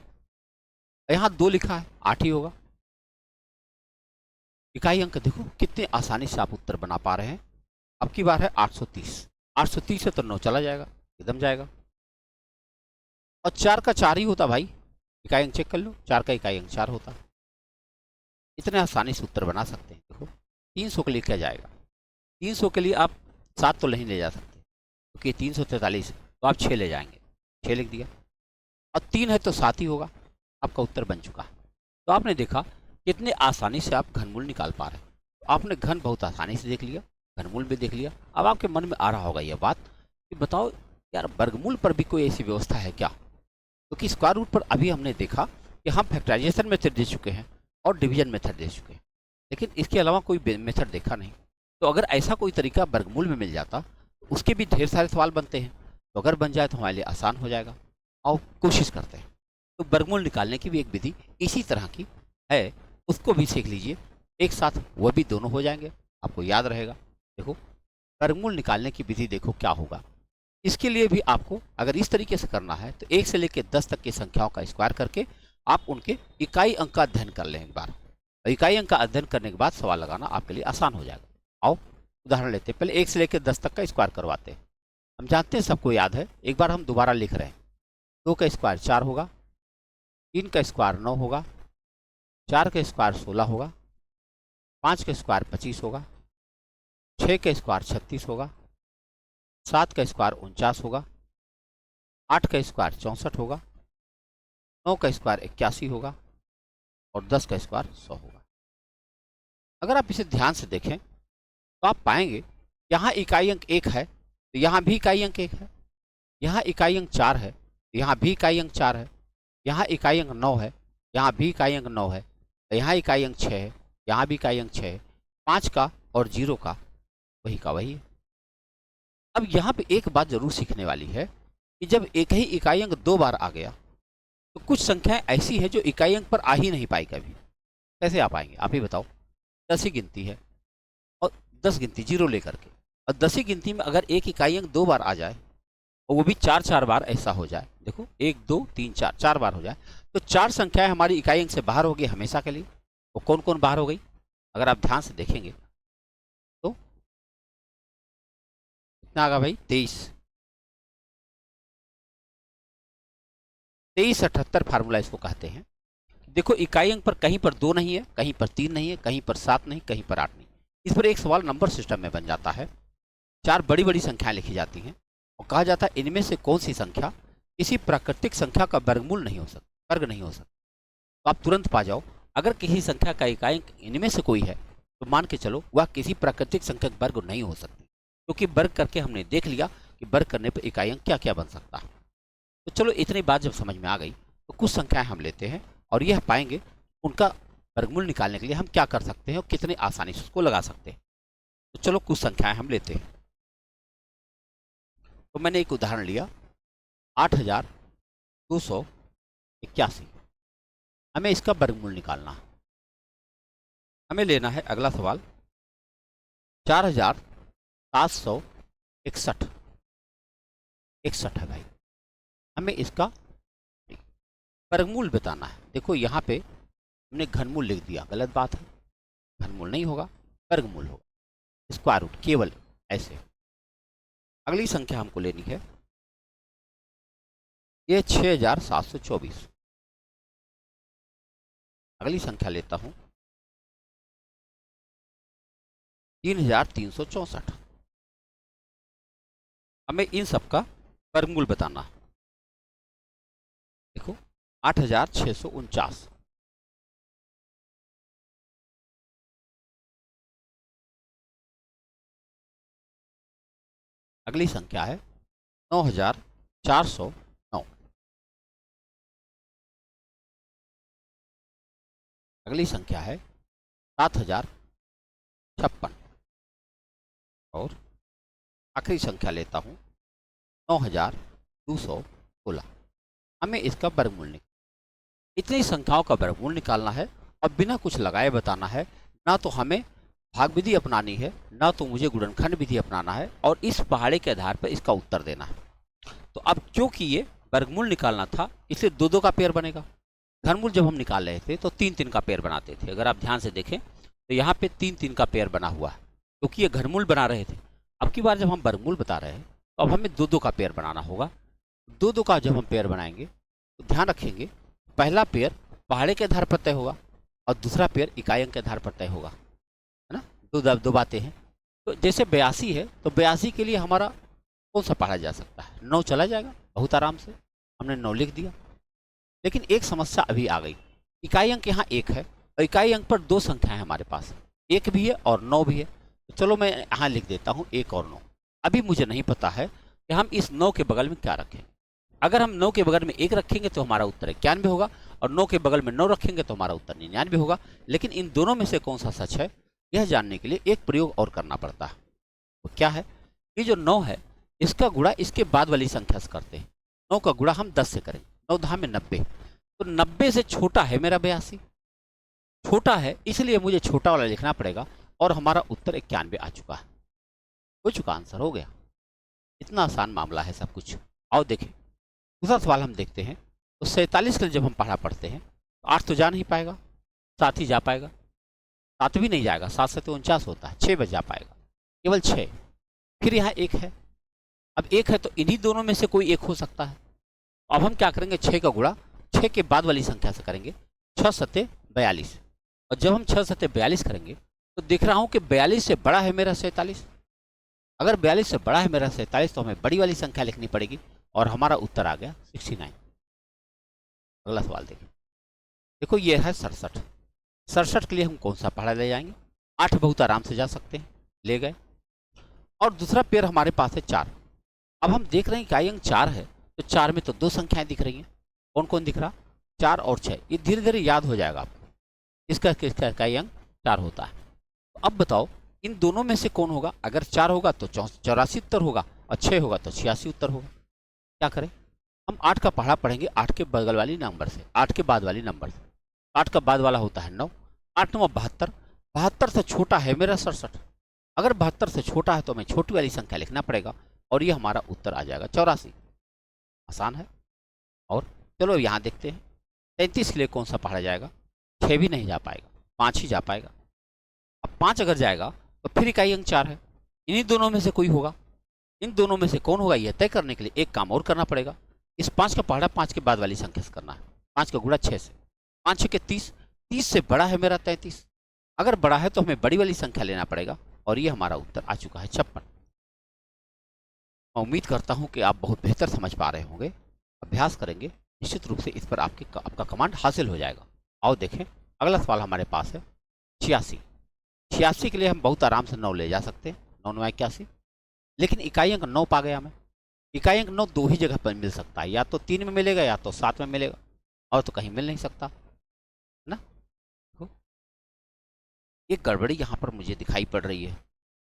यहाँ 2 लिखा है, 8 ही होगा। इकाई अंक देखो कितने आसानी से आप उत्तर बना पा रहे हैं। अब की बार है 830। 830 से तो 9 चला जाएगा, एकदम जाएगा। और 4 का 4 ही होता भाई, इकाई अंक चेक कर लो, 4 का इकाई अंक 4 होता। इतने आसानी से उत्तर बना सकते हैं। देखो 300 के लिए क्या जाएगा, 300 के लिए आप 7 तो नहीं ले जा सकते क्योंकि 343, तो आप 6 ले जाएंगे, 6 लिख दिया। और 3 है तो 7 ही होगा, आपका उत्तर बन चुका। तो आपने देखा कितने आसानी से आप घनमूल निकाल पा रहे हैं। तो आपने घन बहुत आसानी से देख लिया, घनमूल भी देख लिया। अब आपके मन में आ रहा होगा यह बात कि बताओ यार वर्गमूल पर भी कोई ऐसी व्यवस्था है क्या? क्योंकि स्क्वायर रूट पर अभी हमने देखा कि हम फैक्टराइजेशन मेथड दे चुके हैं और डिवीजन मेथड दे चुके हैं, लेकिन इसके अलावा कोई मेथड देखा नहीं। तो अगर ऐसा कोई तरीका वर्गमूल में मिल जाता तो उसके भी ढेर सारे सवाल बनते हैं। तो अगर बन जाए तो हमारे लिए आसान हो जाएगा। और कोशिश करते हैं। तो वर्गमूल निकालने की भी एक विधि इसी तरह की है, उसको भी सीख लीजिए एक साथ, वह भी दोनों हो जाएंगे, आपको याद रहेगा। देखो वर्गमूल निकालने की विधि देखो क्या होगा। इसके लिए भी आपको अगर इस तरीके से करना है तो 1 से लेकर 10 तक की संख्याओं का स्क्वायर करके आप उनके इकाई अंक का अध्ययन कर लें एक बार। और इकाई अंक का अध्ययन करने के बाद सवाल लगाना आपके लिए आसान हो जाएगा। आओ उदाहरण लेते हैं, पहले 1 से लेकर 10 तक का स्क्वायर करवाते हैं। हम जानते हैं, सबको याद है, एक बार हम दोबारा लिख रहे हैं। 2 का स्क्वायर 4 होगा, 3 का स्क्वायर 9 होगा, 4 का स्क्वायर 16 होगा, 5 का स्क्वायर 25 होगा, 6 का स्क्वायर 36 होगा, 7 का स्क्वायर 49 होगा, 8 का स्क्वायर 64 होगा, 9 का स्क्वायर 81 होगा और 10 का स्क्वायर 100 होगा। अगर आप इसे ध्यान से देखें तो आप पाएंगे यहाँ इकाई अंक 1 है तो यहाँ भी इकाई अंक 1 है, यहाँ इकाई अंक 4 है, यहाँ भी इकाई अंक 4 है, यहाँ इकाई अंक 9 है, यहाँ भी इकाई अंक 9 है, यहाँ इकाई अंक 6 है, यहाँ भी इकाई अंक 6 है। 5 का और 0 का वही है। अब यहाँ पे एक बात जरूर सीखने वाली है कि जब एक ही इकाई अंक 2 बार आ गया तो कुछ संख्याएं ऐसी है जो इकाई अंक पर आ ही नहीं पाई कभी। कैसे आ पाएंगे आप ही बताओ। 10 ही गिनती है और 10 गिनती 0 लेकर के, और 10 ही गिनती में अगर एक इकाई अंक 2 बार आ जाए और वो भी 4 बार ऐसा हो जाए, देखो 1 2 3 4 4 बार हो जाए, तो 4 संख्याएं हमारी इकाई अंक से बाहर हो गई हमेशा के लिए। वो कौन कौन बाहर हो गई अगर आप ध्यान से देखेंगे तो कितना आगा भाई, 23। 2378 फार्मूला इसको कहते हैं। देखो इकाई अंक पर कहीं पर 2 नहीं है, कहीं पर 3 नहीं है, कहीं पर 7 नहीं, कहीं पर 8 नहीं। इस पर एक सवाल नंबर सिस्टम में बन जाता है। 4 बड़ी बड़ी संख्याएं लिखी जाती हैं और कहा जाता है इनमें से कौन सी संख्या किसी प्राकृतिक संख्या का वर्गमूल नहीं हो सकता, वर्ग नहीं हो सकता। तो आप तुरंत पा जाओ अगर किसी संख्या का इकाई अंक इनमें से कोई है तो मान के चलो वह किसी प्राकृतिक संख्या का वर्ग नहीं हो सकती, क्योंकि वर्ग करके हमने देख लिया कि वर्ग करने पर इकाई अंक क्या क्या बन सकता है। तो चलो इतनी बात जब समझ में आ गई तो कुछ संख्याएं हम लेते हैं और यह पाएंगे उनका वर्गमूल निकालने के लिए हम क्या कर सकते हैं और कितने आसानी से उसको लगा सकते हैं। तो चलो कुछ संख्याएं हम लेते हैं। तो मैंने एक उदाहरण लिया 8281, हमें इसका वर्गमूल निकालना है। हमें लेना है अगला सवाल 4761 है भाई, हमें इसका वर्गमूल बताना है। देखो यहाँ पे हमने घनमूल लिख दिया, गलत बात है, घनमूल नहीं होगा, वर्गमूल होगा, स्क्वायर रूट केवल ऐसे। अगली संख्या हमको लेनी है ये 6724। अगली संख्या लेता हूं 3364। हमें इन सब का वर्गमूल बताना है। देखो 8649। अगली संख्या है 9409। अगली संख्या है 7056 और आखिरी संख्या लेता हूं 9216। हमें इसका वर्गमूल निकालना, इतनी संख्याओं का वर्गमूल निकालना है और बिना कुछ लगाए बताना है। ना तो हमें भाग विधि अपनानी है, ना तो मुझे गुणनखंड विधि अपनाना है, और इस पहाड़े के आधार पर इसका उत्तर देना है। तो अब क्योंकि ये वर्गमूल निकालना था इसलिए 2-2 का पेयर बनेगा। घनमूल जब हम निकाल रहे थे तो 3-3 का पेयर बनाते थे। अगर आप ध्यान से देखें तो यहाँ पे 3 3 का पेयर बना हुआ है, क्योंकि ये घनमूल बना रहे थे। अब की बार जब हम वर्गमूल बता रहे हैं तो अब हमें 2 2 का पेयर बनाना होगा। 2 2 का जब हम पेयर बनाएंगे तो ध्यान रखेंगे, पहला पेयर पहाड़े के आधार पर तय होगा और दूसरा पेयर इकाई अंक के आधार पर तय होगा, है ना। दो बातें हैं। तो जैसे 82 है तो 82 के लिए हमारा कौन सा पढ़ा जा सकता है, 9 चला जाएगा बहुत आराम से, हमने 9 लिख दिया। लेकिन एक समस्या अभी आ गई, इकाई अंक यहाँ 1 है और इकाई अंक पर 2 संख्याएं हमारे पास, 1 भी है और 9 भी है। तो चलो मैं यहाँ लिख देता हूँ 1 और 9। अभी मुझे नहीं पता है कि हम इस 9 के बगल में क्या रखें। अगर हम 9 के बगल में 1 रखेंगे तो हमारा उत्तर 91 होगा और 9 के बगल में 9 रखेंगे तो हमारा उत्तर 99 होगा। लेकिन इन दोनों में से कौन सा सच है, यह जानने के लिए एक प्रयोग और करना पड़ता है। वो क्या है, ये जो 9 है इसका गुणा इसके बाद वाली संख्या से करते हैं। 9 का गुणा हम 10 से करेंगे, 9 10 में 90, तो 90 से छोटा है मेरा 82, छोटा है इसलिए मुझे छोटा वाला लिखना पड़ेगा और हमारा उत्तर 91 आ चुका है, हो चुका, आंसर हो गया। इतना आसान मामला है सब कुछ। आओ देखें दूसरा सवाल हम देखते हैं। तो 47 के लिए जब हम पढ़ा पढ़ते हैं तो 8 तो जा नहीं पाएगा, 7 ही जा पाएगा, 7 भी नहीं जाएगा, 7 से तो 49 होता है, 6 बच जा पाएगा, केवल 6। फिर यहाँ 1 है, अब 1 है तो इन्हीं दोनों में से कोई एक हो सकता है। अब हम क्या करेंगे, 6 का गुणा 6 के बाद वाली संख्या से करेंगे, 6 सत्ते 42, और जब हम 6 सत्ते 42 करेंगे तो देख रहा हूँ कि 42 से बड़ा है मेरा 47। अगर 42 से बड़ा है मेरा 47 तो हमें बड़ी वाली संख्या लिखनी पड़ेगी और हमारा उत्तर आ गया 69। अगला सवाल देखिए, देखो ये है 67। 67 के लिए हम कौन सा पहाड़ा ले जाएंगे, 8 बहुत आराम से जा सकते हैं, ले गए। और दूसरा पेयर हमारे पास है 4। अब हम देख रहे हैं इकाई अंक 4 है तो 4 में तो 2 संख्याएं दिख रही हैं, कौन कौन दिख रहा, 4 और 6। ये धीरे धीरे याद हो जाएगा आपको, इसका किसका इकाई अंक 4 होता है। तो अब बताओ इन दोनों में से कौन होगा, अगर 4 होगा तो 84 उत्तर होगा और 6 होगा तो 86 उत्तर होगा। क्या करें, हम 8 का पहाड़ा पढ़ेंगे 8 के बगल वाली नंबर से, 8 के बाद वाली नंबर से। 8 का बाद वाला होता है 9, 8 9 72, 72 से छोटा है मेरा 67। अगर 72 से छोटा है तो हमें छोटी वाली संख्या लिखना पड़ेगा और ये हमारा उत्तर आ जाएगा 84। आसान है। और चलो यहाँ देखते हैं 33 के लिए कौन सा पढ़ा जाएगा, 6 भी नहीं जा पाएगा, 5 ही जा पाएगा। अब 5 अगर जाएगा तो फिर इकाई अंक 4 है, इन्हीं दोनों में से कोई होगा। इन दोनों में से कौन होगा यह तय करने के लिए एक काम और करना पड़ेगा, इस 5 का पहाड़ा 5 के बाद वाली संख्या से करना है, 5 का गुणा 6 से, 5 6 के 30, 30 से बड़ा है मेरा 33। अगर बड़ा है तो हमें बड़ी वाली संख्या लेना पड़ेगा और ये हमारा उत्तर आ चुका है 56। मैं उम्मीद करता हूँ कि आप बहुत बेहतर समझ पा रहे होंगे, अभ्यास करेंगे निश्चित रूप से इस पर आपका कमांड हासिल हो जाएगा। आओ देखें अगला सवाल हमारे पास है 86। 86 के लिए हम बहुत आराम से 9 ले जा सकते हैं, 9 9 81, लेकिन इकाई अंक 9 पा गया मैं। इकाई अंक 9 दो ही जगह पर मिल सकता है, या तो 3 में मिलेगा या तो 7 में मिलेगा, और तो कहीं मिल नहीं सकता, है ना। एक गड़बड़ी यहाँ पर मुझे दिखाई पड़ रही है,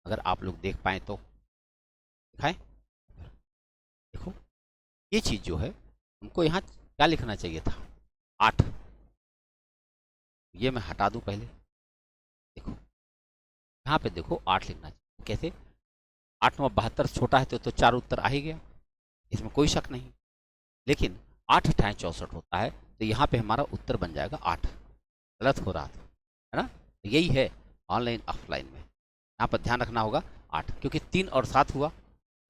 अगर आप लोग देख पाए तो दिखाएं। देखो ये चीज जो है हमको यहाँ क्या लिखना चाहिए था, 8। ये मैं हटा दूं पहले, देखो यहाँ पे देखो 8 लिखना चाहिए। कैसे, 8 9 72 छोटा है तो 4 उत्तर आ ही गया, इसमें कोई शक नहीं। लेकिन 8 8 64 होता है तो यहाँ पे हमारा उत्तर बन जाएगा 8। गलत हो रहा था, है ना। यही है ऑनलाइन ऑफलाइन में, यहाँ पर ध्यान रखना होगा 8, क्योंकि 3 और 7 हुआ,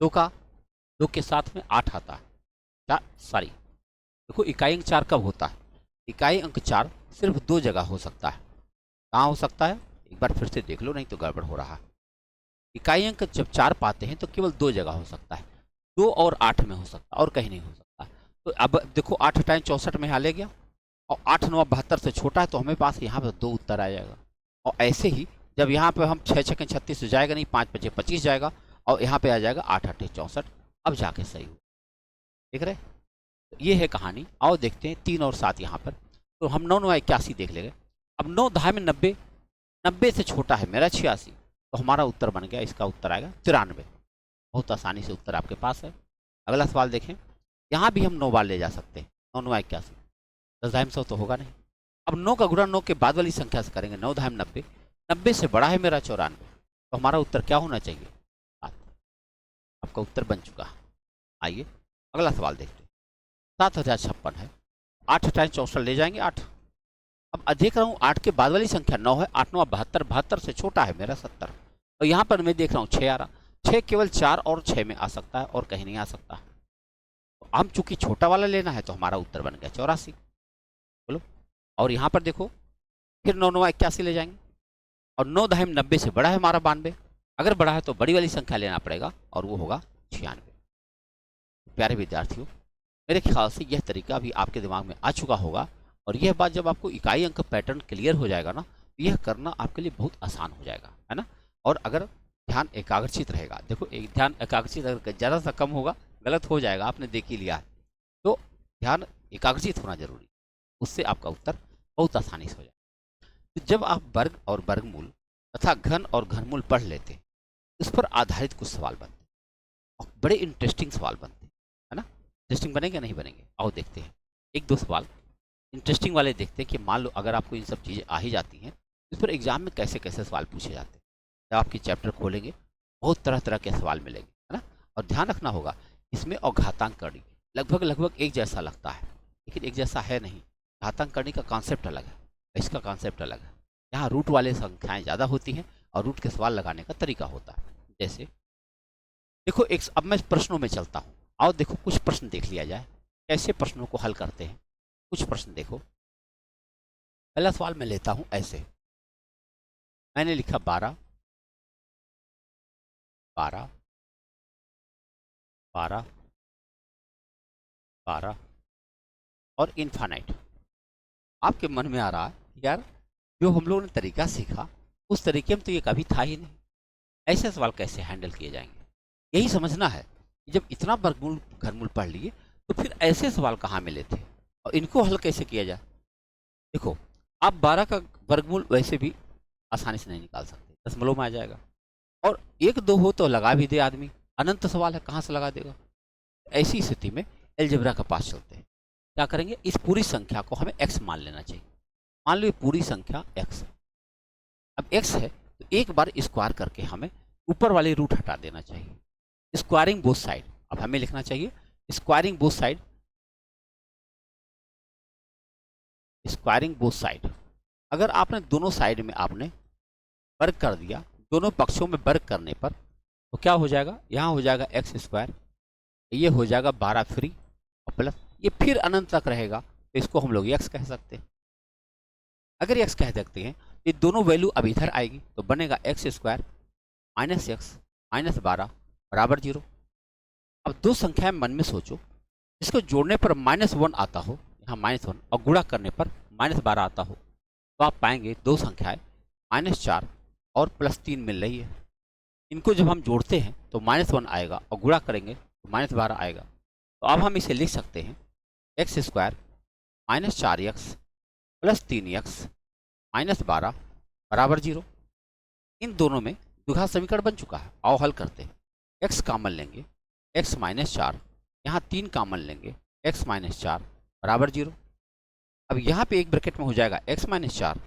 2 के साथ में 8 आता है। सॉरी, देखो इकाई अंक 4 कब होता है, इकाई अंक 4 सिर्फ 2 जगह हो सकता है। कहाँ हो सकता है, एक बार फिर से देख लो नहीं तो गड़बड़ हो रहा है। इकाई अंक जब 4 पाते हैं तो केवल 2 जगह हो सकता है, 2 और 8 में हो सकता है और कहीं नहीं हो सकता। तो अब देखो 8 8 64 में यहाँ ले गया, और 8 9 72 से छोटा है तो हमें पास यहाँ पर 2 उत्तर आ जाएगा। और ऐसे ही जब यहाँ पे हम 6 6 36 जाएगा नहीं, 5 5 25 जाएगा, और यहाँ पे आ जाएगा 8 8 64, अब जाके सही हो। देख रहे, तो ये है कहानी। आओ देखते हैं 3 और 7 यहाँ पर। तो हम 9 9 81 देख लेंगे। अब 9 10 में 90, 90 से छोटा है मेरा 86, तो हमारा उत्तर बन गया, इसका उत्तर आएगा 93। बहुत आसानी से उत्तर आपके पास है। अगला सवाल देखें, यहाँ भी हम 9 बार ले जा सकते हैं, 9 9 81, 10 10 100 तो होगा नहीं। अब 9 का गुणा 9 के बाद वाली संख्या से करेंगे, 9 10 90, 90 से बड़ा है मेरा 94, तो हमारा उत्तर क्या होना चाहिए, 7। आपका उत्तर बन चुका है। आइए अगला सवाल देखते हैं। 7056 है, 8 8 64 ले जाएंगे, 8 अब देख रहा हूँ 8 के बाद वाली संख्या 9 है, 8 9 72, 72 से छोटा है मेरा 70। और यहाँ पर मैं देख रहा हूँ 6 आ रहा, 6 केवल 4 और 6 में आ सकता है और कहीं नहीं आ सकता। तो हम चूंकि छोटा वाला लेना है तो हमारा उत्तर बन गया 84। बोलो। और यहाँ पर देखो फिर 9 9 81 ले जाएंगे, और 9 दहम 90 से बड़ा है हमारा 92। अगर बड़ा है तो बड़ी वाली संख्या लेना पड़ेगा और वो होगा 96। प्यारे विद्यार्थियों, मेरे ख्याल से यह तरीका भी आपके दिमाग में आ चुका होगा, और यह बात जब आपको इकाई अंक पैटर्न क्लियर हो जाएगा ना, तो यह करना आपके लिए बहुत आसान हो जाएगा, है ना। और अगर ध्यान एकाग्रचित रहेगा, देखो एक ध्यान एकाग्रचित अगर ज़्यादा सा कम होगा गलत हो जाएगा, आपने देख ही लिया है। तो ध्यान एकाग्रचित होना जरूरी, उससे आपका उत्तर बहुत आसानी से हो जाएगा। तो जब आप वर्ग और वर्गमूल तथा घन और घनमूल पढ़ लेते हैं, उस पर आधारित कुछ सवाल बनते हैं और बड़े इंटरेस्टिंग सवाल बनते हैं, है ना। इंटरेस्टिंग बनेंगे नहीं बनेंगे, आओ देखते हैं। एक दो सवाल इंटरेस्टिंग वाले देखते हैं कि मान लो अगर आपको इन सब चीज़ें आ ही जाती हैं, इस पर एग्जाम में कैसे कैसे सवाल पूछे जाते हैं। जब आपकी चैप्टर खोलेंगे बहुत तरह तरह के सवाल मिलेंगे, है ना। और ध्यान रखना होगा इसमें, और घातांक करनी लगभग लगभग एक जैसा लगता है, लेकिन एक जैसा है नहीं। घातांक करने का कॉन्सेप्ट अलग है, इसका कॉन्सेप्ट अलग है। यहाँ रूट वाले संख्याएं ज़्यादा होती हैं और रूट के सवाल लगाने का तरीका होता है। जैसे देखो एक, अब मैं प्रश्नों में चलता हूँ, आओ देखो कुछ प्रश्न देख लिया जाए कैसे प्रश्नों को हल करते हैं। कुछ प्रश्न देखो। पहला सवाल मैं लेता हूं ऐसे, मैंने लिखा 12 12 12 12 और इनफाइनाइट। आपके मन में आ रहा है यार, जो हम लोगों ने तरीका सीखा उस तरीके में तो ये कभी था ही नहीं, ऐसे सवाल कैसे हैंडल किए जाएंगे। यही समझना है कि जब इतना वर्गमूल घनमूल पढ़ लिए तो फिर ऐसे सवाल कहाँ मिले थे और इनको हल कैसे किया जाए। देखो आप 12 का वर्गमूल वैसे भी आसानी से नहीं निकाल सकते, दशमलव में आ जाएगा। और एक दो हो तो लगा भी दे आदमी, अनंत सवाल है कहाँ से लगा देगा। ऐसी स्थिति में एलजेब्रा का पास चलते हैं। क्या करेंगे, इस पूरी संख्या को हमें x मान लेना चाहिए। मान लो ये पूरी संख्या x है। अब x है तो एक बार स्क्वायर करके हमें ऊपर वाली रूट हटा देना चाहिए। स्क्वायरिंग बोथ साइड, अब हमें लिखना चाहिए squaring both side, squaring both side. अगर आपने दोनों साइड में आपने वर्ग कर दिया, दोनों पक्षों में वर्ग करने पर तो क्या हो जाएगा, यहाँ हो जाएगा एक्स स्क्वायर, ये हो जाएगा 12 फ्री और प्लस ये फिर अनंत तक रहेगा, तो इसको हम लोग एक्स कह सकते हैं। अगर एक्स कह सकते हैं ये दोनों वैल्यू अब इधर आएगी तो बनेगा x square minus x minus 12 बराबर 0। अब दो संख्याएं मन में सोचो, इसको जोड़ने पर -1 आता हो, यहाँ -1, और गुणा करने पर -12 आता हो, तो आप पाएंगे दो संख्याएं -4 और +3 मिल रही है। इनको जब हम जोड़ते हैं तो -1 आएगा और गुणा करेंगे तो -12 आएगा। तो अब हम इसे लिख सकते हैं एक्स स्क्वायर -4x + 3x -12 बराबर 0। इन दोनों में द्विघात समीकरण बन चुका है। आओ हल करते हैं। x कॉमन लेंगे, x -4, यहाँ 3 कॉमन लेंगे, x -4 बराबर 0। अब यहाँ पे एक ब्रैकेट में हो जाएगा x -4,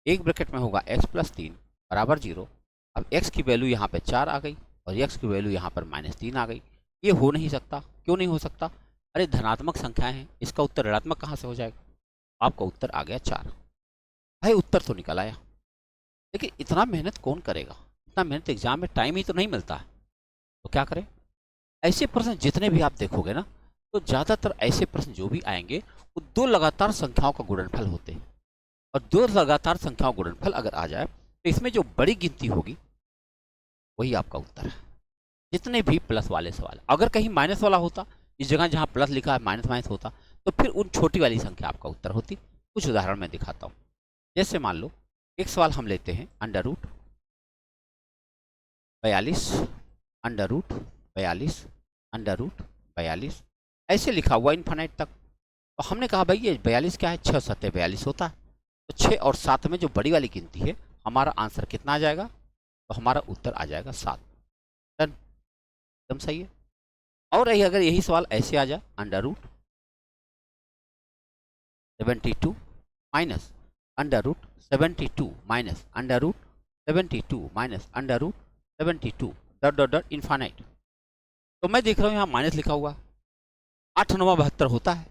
एक ब्रैकेट में होगा x + 3 बराबर 0। अब x की वैल्यू यहाँ पे 4 आ गई और x की वैल्यू यहाँ पर -3 आ गई। ये हो नहीं सकता। क्यों नहीं हो सकता, अरे धनात्मक संख्याएं हैं, इसका उत्तर ऋणात्मक कहाँ से हो जाएगा। आपका उत्तर आ गया 4। भाई उत्तर तो निकल आया, लेकिन इतना मेहनत कौन करेगा, इतना मेहनत एग्जाम में टाइम ही तो नहीं मिलता है, तो क्या करें। ऐसे प्रश्न जितने भी आप देखोगे ना, तो ज़्यादातर ऐसे प्रश्न जो भी आएंगे वो दो लगातार संख्याओं का गुणनफल होते हैं। और दो लगातार संख्याओं का गुणनफल अगर आ जाए तो इसमें जो बड़ी गिनती होगी वही आपका उत्तर है। जितने भी प्लस वाले सवाल, अगर कहीं माइनस वाला होता, इस जगह जहाँ प्लस लिखा है माइनस माइनस होता, तो फिर उन छोटी वाली संख्या आपका उत्तर होती। कुछ उदाहरण मैं दिखाता हूँ। जैसे मान लो एक सवाल हम लेते हैं √42 √42 √42, ऐसे लिखा हुआ इनफाइनाइट तक। तो हमने कहा भाई ये 42 क्या है, 6 7 42 होता है, तो 6 और 7 में जो बड़ी वाली गिनती है हमारा आंसर कितना आ जाएगा, तो हमारा उत्तर आ जाएगा 7। डन, एकदम सही है। और अगर यही सवाल ऐसे आ जाए √72 minus √72 minus √72 dot dot dot infinite, तो मैं देख रहा हूँ यहाँ माइनस लिखा हुआ, 8 9 72 होता है,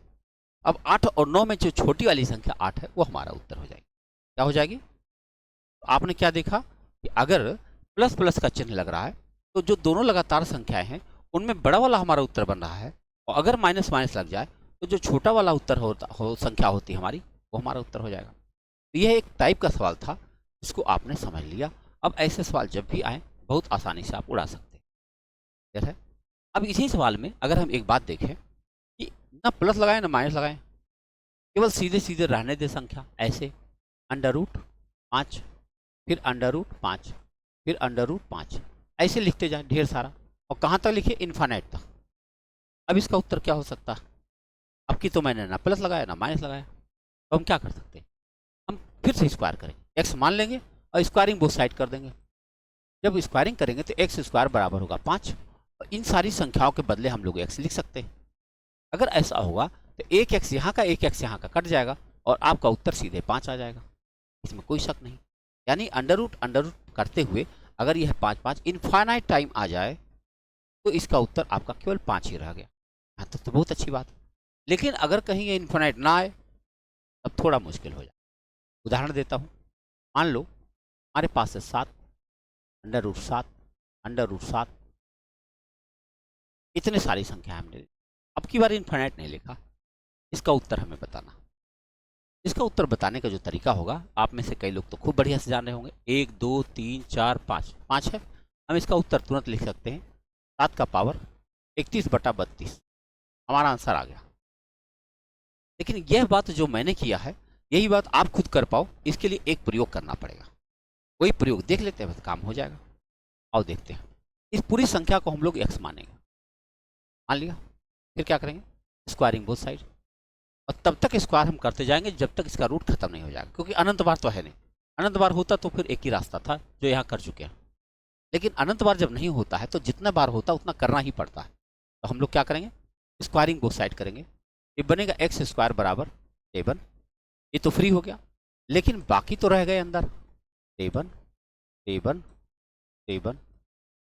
अब 8 और 9 में जो छोटी वाली संख्या 8 है वो हमारा उत्तर हो जाएगी। क्या हो जाएगी? तो आपने क्या देखा कि अगर प्लस प्लस का चिन्ह लग रहा है तो जो दोनों लगातार संख्याएं हैं उनमें बड़ा वाला हमारा उत्तर बन रहा है, और अगर माइनस माइनस लग जाए तो जो छोटा वाला उत्तर संख्या होती है हमारी, वो हमारा उत्तर हो जाएगा। तो यह एक टाइप का सवाल था, इसको आपने समझ लिया। अब ऐसे सवाल जब भी आए बहुत आसानी से आप उड़ा सकते हैं। क्लियर है? अब इसी सवाल में अगर हम एक बात देखें कि ना प्लस लगाएं ना माइनस लगाएं, केवल सीधे सीधे रहने दे संख्या, ऐसे √5, फिर √5, फिर √5, ऐसे लिखते जाएं ढेर सारा, और कहाँ तक लिखे? इन्फानाइट तक। अब इसका उत्तर क्या हो सकता है? अब की तो मैंने ना प्लस लगाया ना माइनस लगाया, तो हम क्या कर सकते हैं? हम फिर से स्क्वायर करेंगे, x मान लेंगे और स्क्वायरिंग बोथ साइड कर देंगे। जब स्क्वायरिंग करेंगे तो x स्क्वायर बराबर होगा 5, और इन सारी संख्याओं के बदले हम लोग x लिख सकते हैं। अगर ऐसा होगा तो एक x यहाँ का एक x यहाँ का कट जाएगा और आपका उत्तर सीधे 5 आ जाएगा, इसमें कोई शक नहीं। यानी अंडर रूट करते हुए अगर यह 5 इनफाइनाइट टाइम आ जाए तो इसका उत्तर आपका केवल 5 ही रह गया। यहाँ तक तो बहुत अच्छी बात है। लेकिन अगर कहीं ये इन्फाइनाइट ना आए तब थोड़ा मुश्किल हो जाए। उदाहरण देता हूँ, मान लो हमारे पास है 7, √7, √7, इतने सारी संख्या हमने अब की बार इन्फाइनाइट नहीं लिखा। इसका उत्तर हमें बताना। इसका उत्तर बताने का जो तरीका होगा, आप में से कई लोग तो खूब बढ़िया से जान रहे होंगे। 1 2 3 4 5, 5 है। हम इसका उत्तर तुरंत लिख सकते हैं, 7 का पावर 31/32, हमारा आंसर आ गया। लेकिन यह बात जो मैंने किया है, यही बात आप खुद कर पाओ, इसके लिए एक प्रयोग करना पड़ेगा। वही प्रयोग देख लेते हैं, बस काम हो जाएगा। आओ देखते हैं। इस पूरी संख्या को हम लोग x मानेंगे, मान लिया। फिर क्या करेंगे? स्क्वायरिंग बोथ साइड, और तब तक स्क्वायर हम करते जाएंगे जब तक इसका रूट खत्म नहीं हो जाएगा, क्योंकि अनंत बार तो है नहीं। अनंत बार होता तो फिर एक ही रास्ता था जो यहाँ कर चुके हैं। लेकिन अनंत बार जब नहीं होता है तो जितना बार होता है उतना करना ही पड़ता है। तो हम लोग क्या करेंगे? स्क्वायरिंग बोथ साइड करेंगे। ये बनेगा x स्क्वायर बराबर 7, ये तो फ्री हो गया, लेकिन बाकी तो रह गए अंदर 7, 7, 7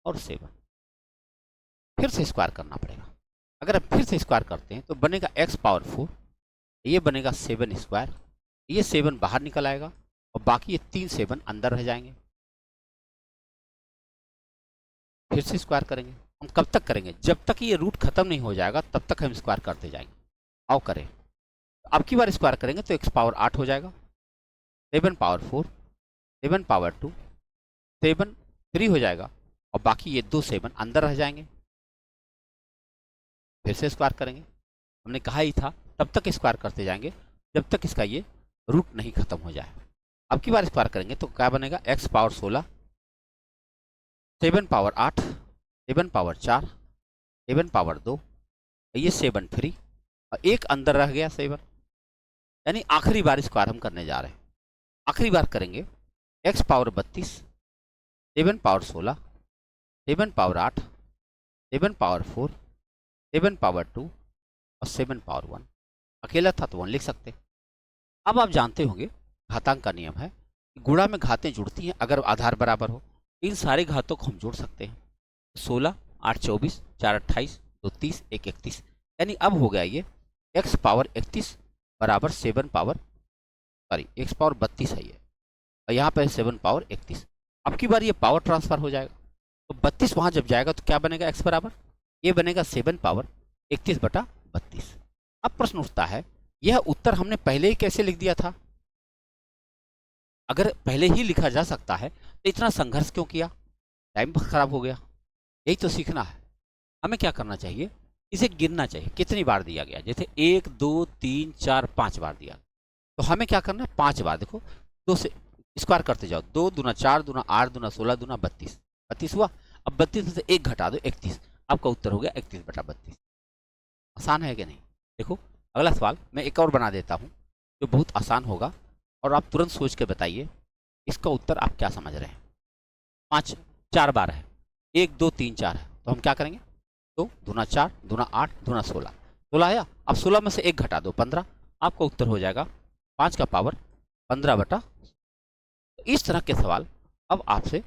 और 7। फिर से स्क्वायर करना पड़ेगा। अगर हम फिर से स्क्वायर करते हैं तो बनेगा x पावर 4, ये बनेगा 7 स्क्वायर, ये 7 बाहर निकल आएगा और बाकी ये 3 7 अंदर रह जाएंगे। फिर से स्क्वायर करेंगे। हम कब तक करेंगे? जब तक ये रूट खत्म नहीं हो जाएगा तब तक हम स्क्वायर करते जाएंगे। आओ करें। अब की बार स्क्वायर करेंगे तो x पावर 8 हो जाएगा, 7 पावर 4, 7 पावर 2, 7 3 हो जाएगा और बाकी ये 2 7 अंदर रह जाएंगे। फिर से स्क्वायर करेंगे। हमने कहा ही था तब तक स्क्वायर करते जाएंगे जब तक इसका ये रूट नहीं खत्म हो जाए। अब की बार स्क्वायर करेंगे तो क्या बनेगा? x power 16, 7 power 8, 7 power 4, 7 power 2, ये 7 फ्री और एक अंदर रह गया 7। यानी आखिरी बार स्क्वायर हम करने जा रहे हैं। आखिरी बार करेंगे x power 32, 7 power 16, 7 power 8, 7 power 4, 7 power 2 और 7 पावर 1। अकेला था तो 1 लिख सकते। अब आप जानते होंगे घातांक का नियम है कि गुणा में घातें जुड़ती हैं अगर आधार बराबर हो। इन सारे घातों को हम जोड़ सकते हैं। 16, 8 24, 4 28, 2 30, 1 31। यानी अब हो गया ये x पावर 31 बराबर 7 पावर x पावर 32 है ये, और यहाँ पर 7 पावर 31। अब की बार ये पावर ट्रांसफर हो जाएगा, तो 32 वहाँ जब जाएगा तो क्या बनेगा? x बराबर ये बनेगा 7 पावर 31/32। अब प्रश्न उठता है, यह उत्तर हमने पहले ही कैसे लिख दिया था? अगर पहले ही लिखा जा सकता है तो इतना संघर्ष क्यों किया? टाइम खराब हो गया। यही तो सीखना है। हमें क्या करना चाहिए? इसे गिनना चाहिए कितनी बार दिया गया। जैसे 1 2 3 4 5 बार दिया, तो हमें क्या करना है? 5 बार। देखो 2 से स्क्वायर करते जाओ, 2 दूना 4 दूना 8 दूना 16 दूना 32, 32 हुआ। अब 32 में से 1 घटा दो, 31। आपका उत्तर हो गया 31/32। आसान है कि नहीं? देखो अगला सवाल मैं एक और बना देता हूँ जो बहुत आसान होगा, और आप तुरंत सोच के बताइए इसका उत्तर आप क्या समझ रहे हैं। 5 4 बार है, 1 2 3 4 है, तो हम क्या करेंगे? 2 दूना 4 दूना 8 दूना 16, 16 आया। अब 16 में से 1 घटा दो, 15। आपका उत्तर हो जाएगा 5 का पावर 15/। इस तरह के सवाल अब आपसे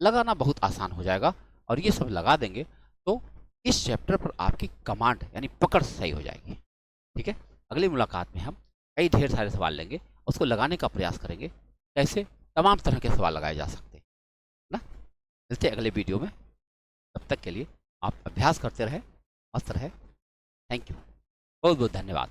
लगाना बहुत आसान हो जाएगा, और ये सब लगा देंगे तो इस चैप्टर पर आपकी कमांड यानी पकड़ सही हो जाएगी। ठीक है, अगली मुलाकात में हम कई ढेर सारे सवाल लेंगे, उसको लगाने का प्रयास करेंगे, कैसे तमाम तरह के सवाल लगाए जा सकते हैं ना। मिलते हैं अगले वीडियो में, तब तक के लिए आप अभ्यास करते रहें, मस्त रहें। थैंक यू, बहुत बहुत धन्यवाद।